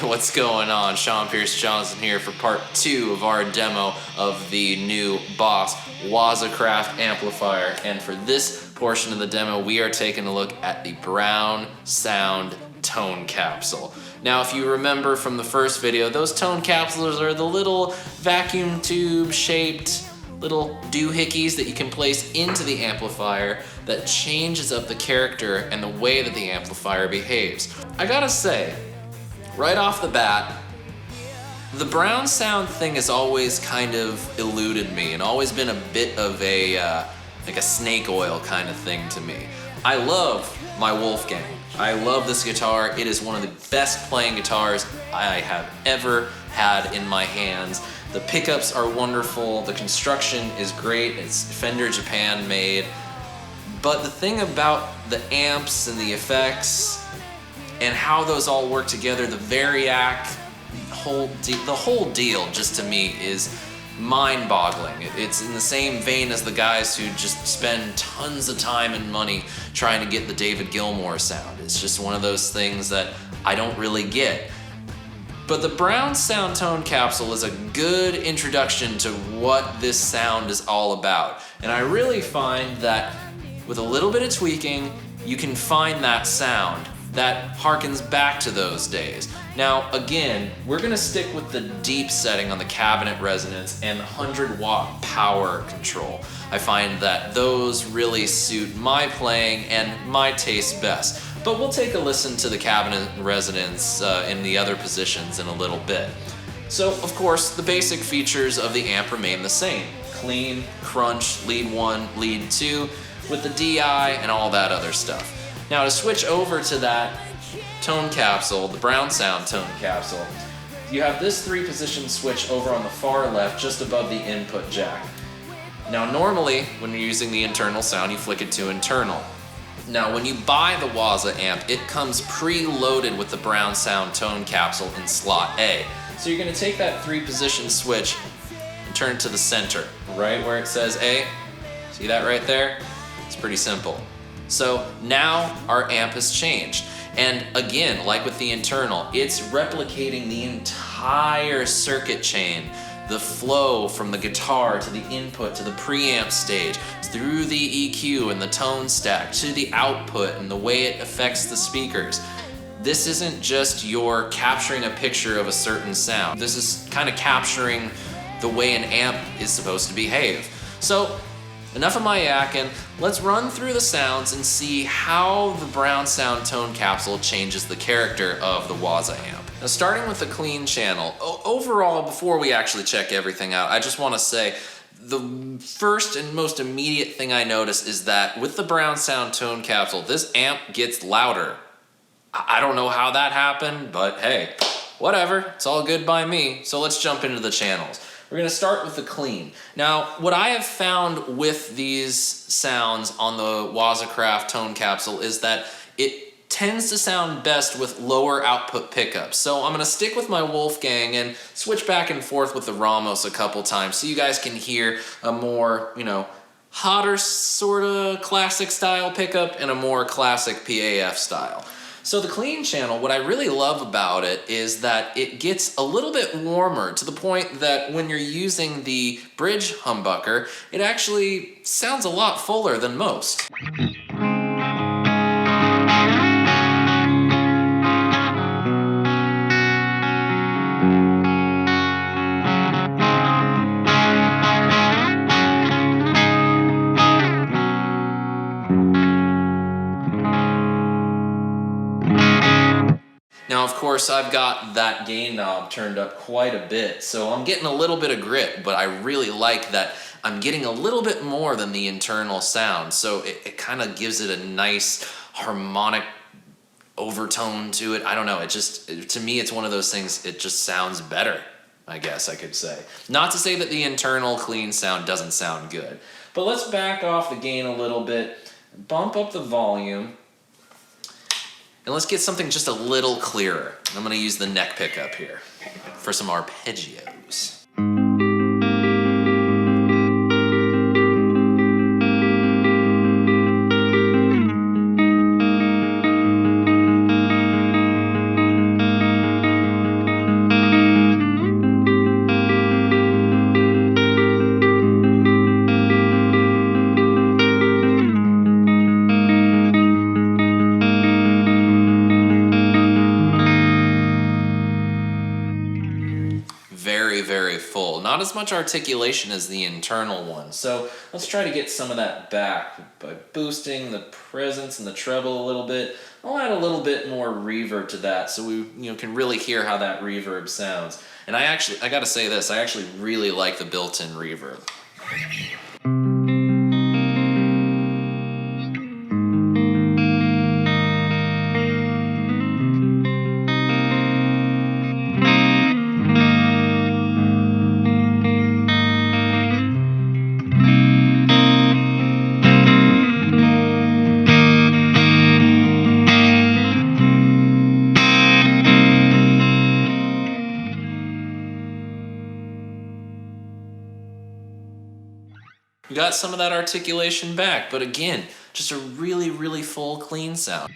What's going on? Sean Pierce Johnson here for part 2 of our demo of the new BOSS Waza Craft amplifier. And for this portion of the demo, we are taking a look at the Brown Sound Tone Capsule. Now, if you remember from the first video, those tone capsules are the little vacuum tube shaped little doohickeys that you can place into the amplifier that changes up the character and the way that the amplifier behaves. I gotta say, right off the bat, the Brown Sound thing has always kind of eluded me and always been a bit of a like a snake oil kind of thing to me. I love my Wolfgang. I love this guitar. It is one of the best playing guitars I have ever had in my hands. The pickups are wonderful. The construction is great. It's Fender Japan made. But the thing about the amps and the effects and how those all work together, the Variac, the whole deal just to me is mind-boggling. It's in the same vein as the guys who just spend tons of time and money trying to get the David Gilmour sound. It's just one of those things that I don't really get. But the Brown Sound Tone Capsule is a good introduction to what this sound is all about. And I really find that with a little bit of tweaking, you can find that sound that harkens back to those days. Now, again, we're gonna stick with the deep setting on the cabinet resonance and the 100-watt power control. I find that those really suit my playing and my taste best. But we'll take a listen to the cabinet resonance in the other positions in a little bit. So, of course, the basic features of the amp remain the same. Clean, crunch, lead 1, lead 2, with the DI and all that other stuff. Now, to switch over to that tone capsule, the Brown Sound Tone Capsule, you have this 3-position switch over on the far left, just above the input jack. Now, normally, when you're using the internal sound, you flick it to internal. Now, when you buy the Waza amp, it comes pre-loaded with the Brown Sound Tone Capsule in slot A. So you're gonna take that 3-position switch and turn it to the center, right where it says A. See that right there? It's pretty simple. So now our amp has changed. And again, like with the internal, it's replicating the entire circuit chain, the flow from the guitar to the input to the preamp stage, through the EQ and the tone stack, to the output and the way it affects the speakers. This isn't just you're capturing a picture of a certain sound. This is kind of capturing the way an amp is supposed to behave. So, enough of my yakking, let's run through the sounds and see how the Brown Sound Tone Capsule changes the character of the Waza amp. Now, starting with the clean channel, overall, before we actually check everything out, I just want to say the first and most immediate thing I notice is that with the Brown Sound Tone Capsule, this amp gets louder. I don't know how that happened, but hey, whatever, it's all good by me. So let's jump into the channels. We're gonna start with the clean. Now, what I have found with these sounds on the Waza Craft Tone Capsule is that it tends to sound best with lower output pickups. So I'm gonna stick with my Wolfgang and switch back and forth with the Ramos a couple times so you guys can hear a more, hotter sort of classic style pickup and a more classic PAF style. So the clean channel, what I really love about it is that it gets a little bit warmer to the point that when you're using the bridge humbucker, it actually sounds a lot fuller than most. Now, of course, I've got that gain knob turned up quite a bit, so I'm getting a little bit of grit, but I really like that I'm getting a little bit more than the internal sound, so it kind of gives it a nice harmonic overtone to it. I don't know, to me, it's one of those things, it just sounds better, I guess I could say. Not to say that the internal clean sound doesn't sound good, but let's back off the gain a little bit, bump up the volume, and let's get something just a little clearer. I'm going to use the neck pickup here for some arpeggios. Very full. Not as much articulation as the internal one. So let's try to get some of that back by boosting the presence and the treble a little bit. I'll add a little bit more reverb to that so we can really hear how that reverb sounds. And I gotta say this, I actually really like the built-in reverb. We got some of that articulation back, but again, just a really full, clean sound.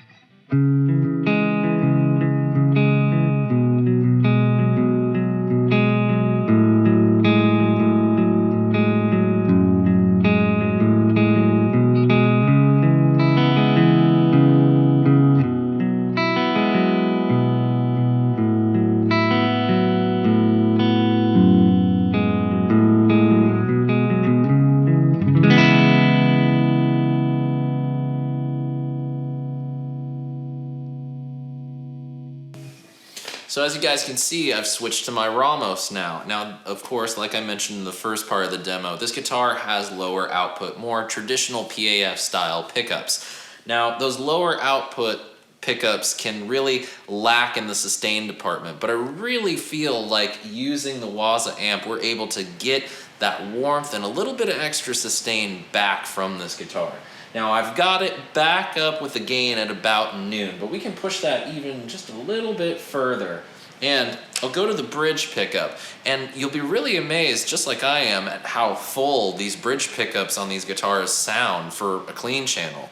So as you guys can see, I've switched to my Ramos now. Now, of course, like I mentioned in the first part of the demo, this guitar has lower output, more traditional PAF style pickups. Now, those lower output pickups can really lack in the sustain department, but I really feel like using the Waza amp, we're able to get that warmth and a little bit of extra sustain back from this guitar. Now I've got it back up with the gain at about noon, but we can push that even just a little bit further. And I'll go to the bridge pickup, and you'll be really amazed, just like I am, at how full these bridge pickups on these guitars sound for a clean channel.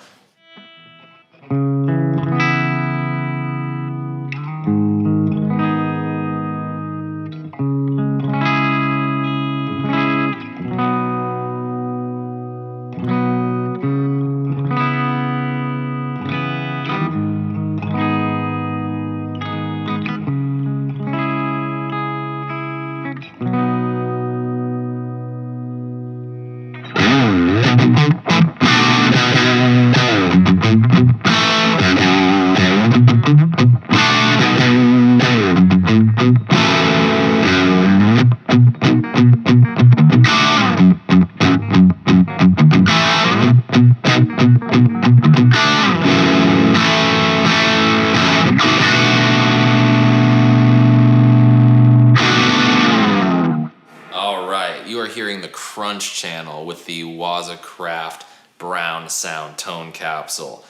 Hearing the crunch channel with the Waza Craft brown sound tone capsule.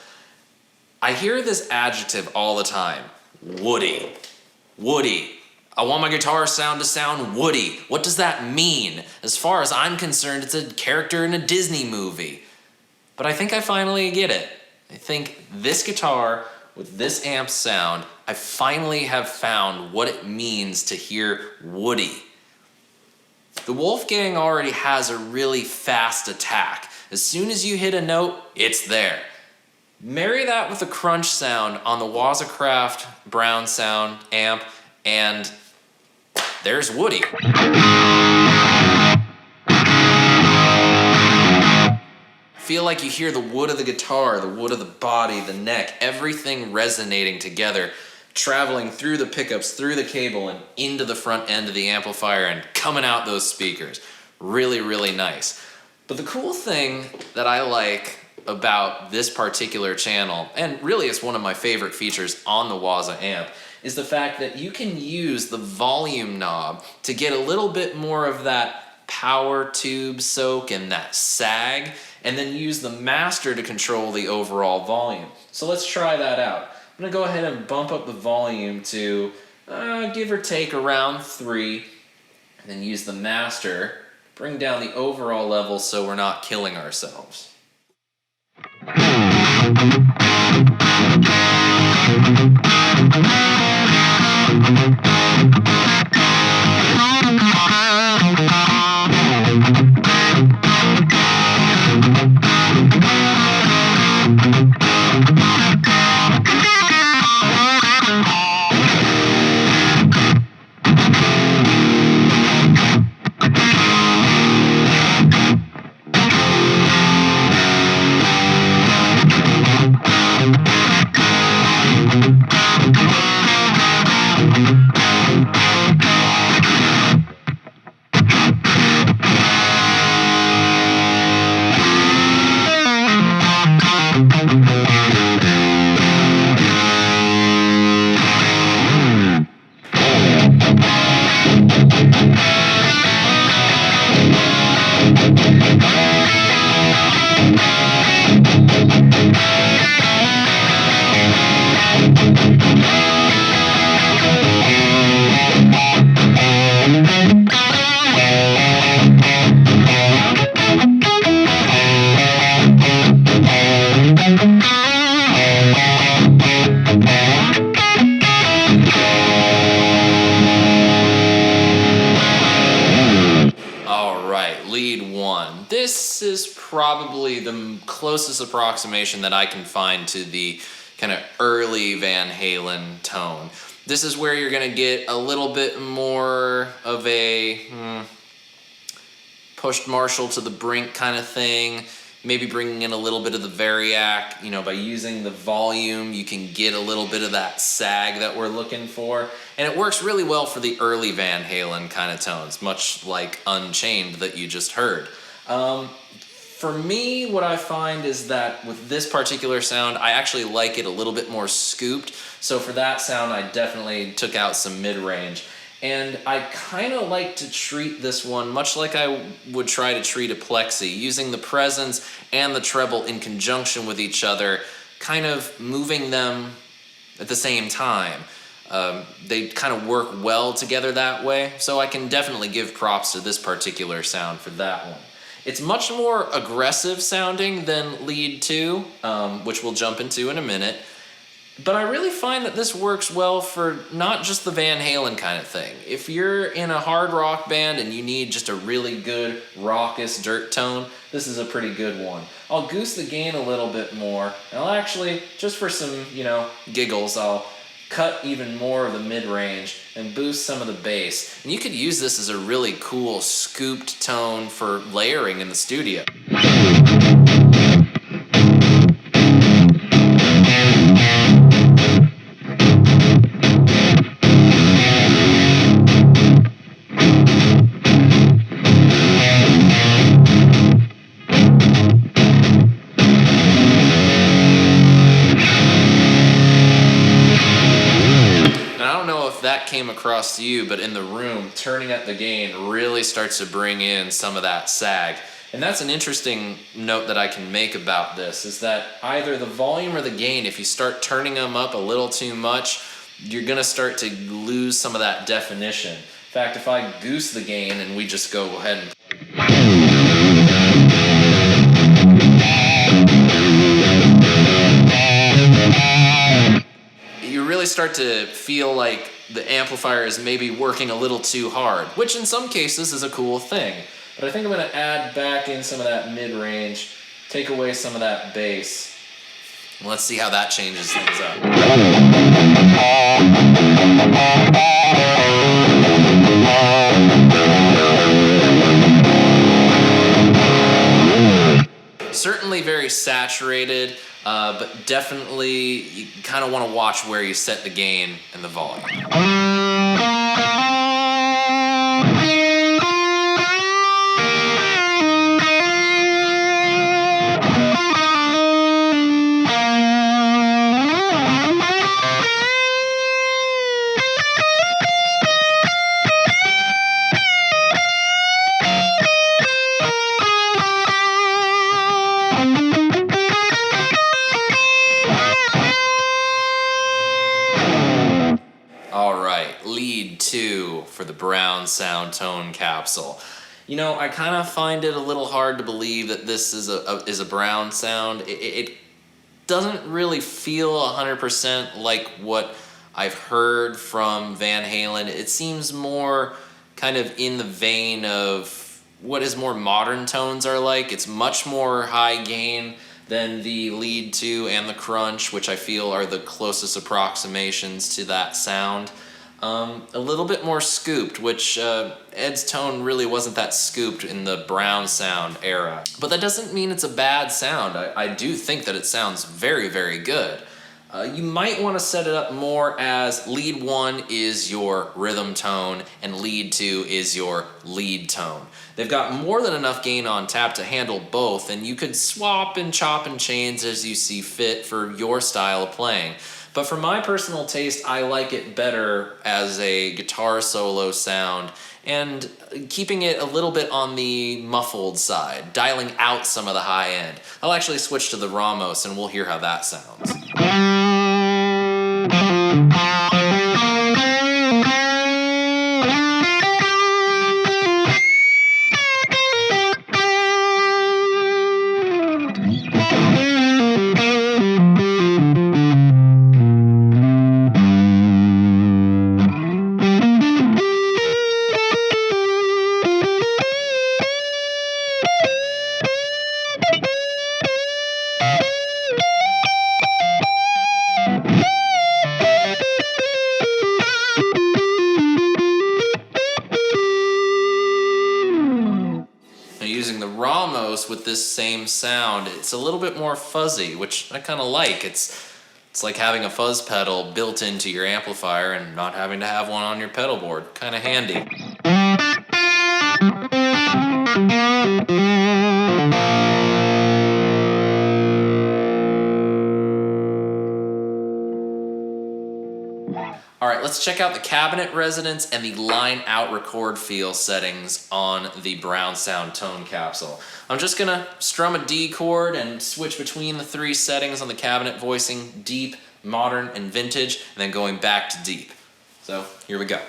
I hear this adjective all the time, woody. Woody. I want my guitar sound to sound woody. What does that mean? As far as I'm concerned, it's a character in a Disney movie. But I think I finally get it. I think this guitar with this amp sound, I finally have found what it means to hear woody. The Wolfgang already has a really fast attack. As soon as you hit a note, it's there. Marry that with the crunch sound on the Waza Craft brown sound amp, and there's woody. Feel like you hear the wood of the guitar, the wood of the body, the neck, everything resonating together traveling through the pickups, through the cable, and into the front end of the amplifier and coming out those speakers. Really, really nice. But the cool thing that I like about this particular channel, and really it's one of my favorite features on the Waza amp, is the fact that you can use the volume knob to get a little bit more of that power tube soak and that sag, and then use the master to control the overall volume. So let's try that out. I'm gonna go ahead and bump up the volume to give or take around 3, and then use the master, bring down the overall level so we're not killing ourselves. Lead 1. This is probably the closest approximation that I can find to the kind of early Van Halen tone. This is where you're going to get a little bit more of a pushed Marshall to the brink kind of thing, maybe bringing in a little bit of the variac. You know, by using the volume, you can get a little bit of that sag that we're looking for. And it works really well for the early Van Halen kind of tones, much like Unchained that you just heard. For me, what I find is that with this particular sound, I actually like it a little bit more scooped. So for that sound, I definitely took out some mid-range. And I kind of like to treat this one much like I would try to treat a plexi, using the presence and the treble in conjunction with each other, kind of moving them at the same time. They kind of work well together that way, so I can definitely give props to this particular sound for that one. It's much more aggressive sounding than Lead 2, which we'll jump into in a minute. But I really find that this works well for not just the Van Halen kind of thing. If you're in a hard rock band and you need just a really good raucous dirt tone, this is a pretty good one. I'll goose the gain a little bit more, and I'll actually, just for some, giggles, I'll cut even more of the mid-range and boost some of the bass. And you could use this as a really cool scooped tone for layering in the studio. Came across to you, but in the room, turning up the gain really starts to bring in some of that sag. And that's an interesting note that I can make about this, is that either the volume or the gain, if you start turning them up a little too much, you're gonna start to lose some of that definition. In fact, if I goose the gain and we just go ahead and you really start to feel like the amplifier is maybe working a little too hard, which in some cases is a cool thing. But I think I'm going to add back in some of that mid-range, take away some of that bass, and let's see how that changes things up. Certainly very saturated, but definitely you kind of want to watch where you set the gain and the volume. Lead 2 for the brown sound tone capsule. You know, I kind of find it a little hard to believe that this is a brown sound. It doesn't really feel 100% like what I've heard from Van Halen. It seems more kind of in the vein of what his more modern tones are like. It's much more high gain than the lead 2 and the crunch, which I feel are the closest approximations to that sound. A little bit more scooped, which Ed's tone really wasn't that scooped in the brown sound era. But that doesn't mean it's a bad sound. I do think that it sounds very, very good. You might want to set it up more as lead 1 is your rhythm tone and lead 2 is your lead tone. They've got more than enough gain on tap to handle both, and you could swap and chop and change as you see fit for your style of playing. But for my personal taste, I like it better as a guitar solo sound and keeping it a little bit on the muffled side, dialing out some of the high end. I'll actually switch to the Ramos and we'll hear how that sounds. Using the Ramos with this same sound, it's a little bit more fuzzy, which I kind of like. It's like having a fuzz pedal built into your amplifier and not having to have one on your pedal board. Kind of handy. Alright, let's check out the cabinet resonance and the line out record feel settings on the brown sound tone capsule. I'm just gonna strum a D chord and switch between the 3 settings on the cabinet voicing: deep, modern, and vintage, and then going back to deep. So here we go.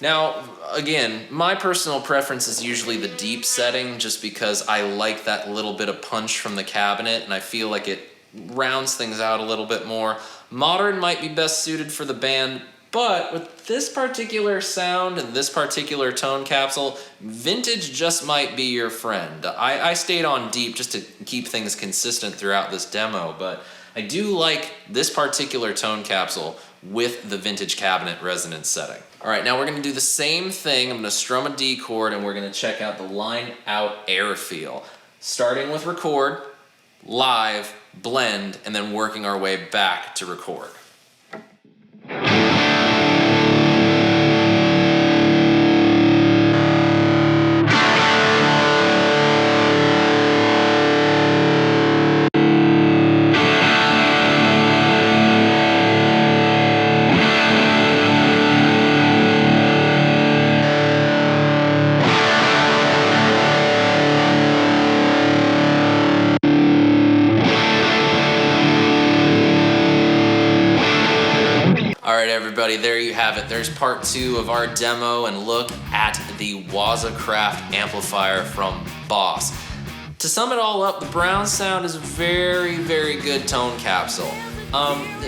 Now, again, my personal preference is usually the deep setting just because I like that little bit of punch from the cabinet and I feel like it rounds things out a little bit more. Modern might be best suited for the band, but with this particular sound and this particular tone capsule, vintage just might be your friend. I stayed on deep just to keep things consistent throughout this demo, but I do like this particular tone capsule with the vintage cabinet resonance setting. All right, now we're gonna do the same thing. I'm gonna strum a D chord and we're gonna check out the line out air feel. Starting with record, live, blend, and then working our way back to record. Alright everybody, there you have it. There's part 2 of our demo and look at the Waza Craft amplifier from BOSS. To sum it all up, the brown sound is a very, very good tone capsule.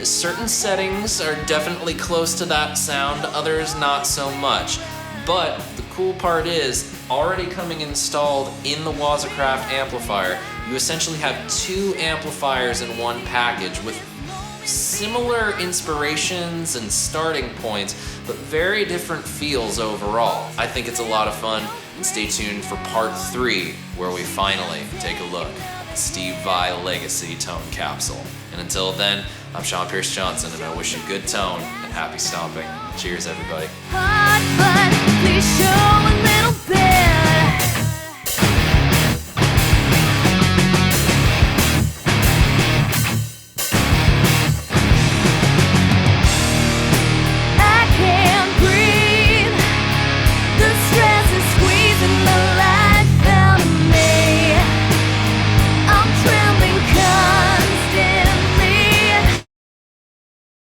Certain settings are definitely close to that sound, others not so much. But the cool part is, already coming installed in the Waza Craft amplifier, you essentially have two amplifiers in one package with similar inspirations and starting points, but very different feels overall. I think it's a lot of fun, and stay tuned for part 3, where we finally take a look at the Steve Vai Legacy Tone Capsule. And until then, I'm Sean Pierce Johnson, and I wish you good tone and happy stomping. Cheers, everybody. Hot, but please show